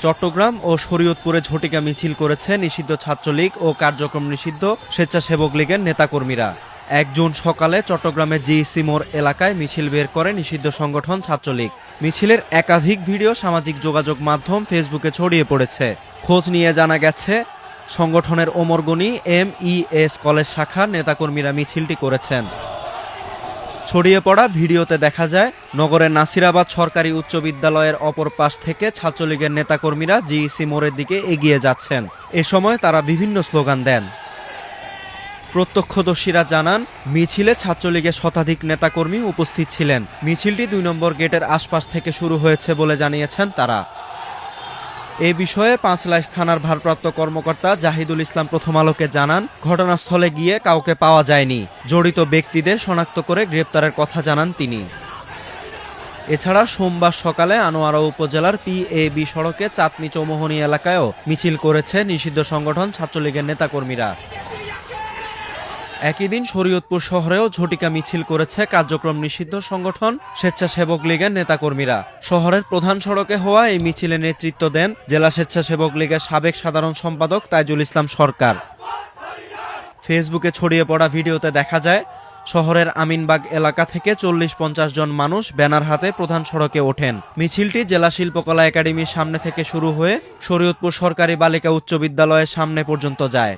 চট্টগ্রাম ও শরীয়তপুরে ঝটিকা মিছিল করেছে নিষিদ্ধ ছাত্রলীগ ও কার্যক্রম নিষিদ্ধ স্বেচ্ছাসেবক লীগের নেতাকর্মীরা। ১ জুন সকালে চট্টগ্রামের জিইসি মোড় এলাকায় মিছিল বের করে নিষিদ্ধ সংগঠন ছাত্রলীগ। মিছিলের একাধিক ভিডিও সামাজিক যোগাযোগ মাধ্যম ফেসবুকে ছড়িয়ে পড়েছে। খোঁজ নিয়ে জানা গেছে, সংগঠনের ওমরগনি MES কলেজ শাখার নেতাকর্মীরা মিছিলটি করেছেন। ছড়িয়ে পড়া ভিডিওতে দেখা যায়, নগরের নাসিরাবাদ সরকারি উচ্চ বিদ্যালয়ের অপর পাশ থেকে ছাত্রলীগের নেতাকর্মীরা জিইসি মোড়ের দিকে এগিয়ে যাচ্ছেন। এ সময় তারা বিভিন্ন স্লোগান দেন। প্রত্যক্ষদর্শীরা জানান, মিছিলে ছাত্রলীগের শতাধিক নেতাকর্মী উপস্থিত ছিলেন। মিছিলটি ২ নম্বর গেটের আশপাশ থেকে শুরু হয়েছে বলে জানিয়েছেন তারা। এ বিষয়ে পাঁচলাইশ থানার ভারপ্রাপ্ত কর্মকর্তা জাহিদুল ইসলাম প্রথম আলোকে জানান, ঘটনাস্থলে গিয়ে কাউকে পাওয়া যায়নি। জড়িত ব্যক্তিদের শনাক্ত করে গ্রেপ্তারের কথা জানান তিনি। এছাড়া সোমবার সকালে আনোয়ারা উপজেলার PAB সড়কে চাঁদনী চৌমুহনী এলাকায়ও মিছিল করেছে নিষিদ্ধ সংগঠন ছাত্রলীগের নেতাকর্মীরা। একই দিন শরীয়তপুর শহরেও ঝটিকা মিছিল করেছে কার্যক্রম নিষিদ্ধ সংগঠন স্বেচ্ছাসেবক লীগের নেতাকর্মীরা। শহরের প্রধান সড়কে হওয়া এই মিছিলে নেতৃত্ব দেন জেলা স্বেচ্ছাসেবক লীগের সাবেক সাধারণ সম্পাদক তাইজুল ইসলাম সরকার। ফেসবুকে ছড়িয়ে পড়া ভিডিওতে দেখা যায়, শহরের আমিনবাগ এলাকা থেকে ৪০-৫০ জন মানুষ ব্যানার হাতে প্রধান সড়কে ওঠেন। মিছিলটি জেলা শিল্পকলা একাডেমির সামনে থেকে শুরু হয়ে শরীয়তপুর সরকারি বালিকা উচ্চ বিদ্যালয়ের সামনে পর্যন্ত যায়।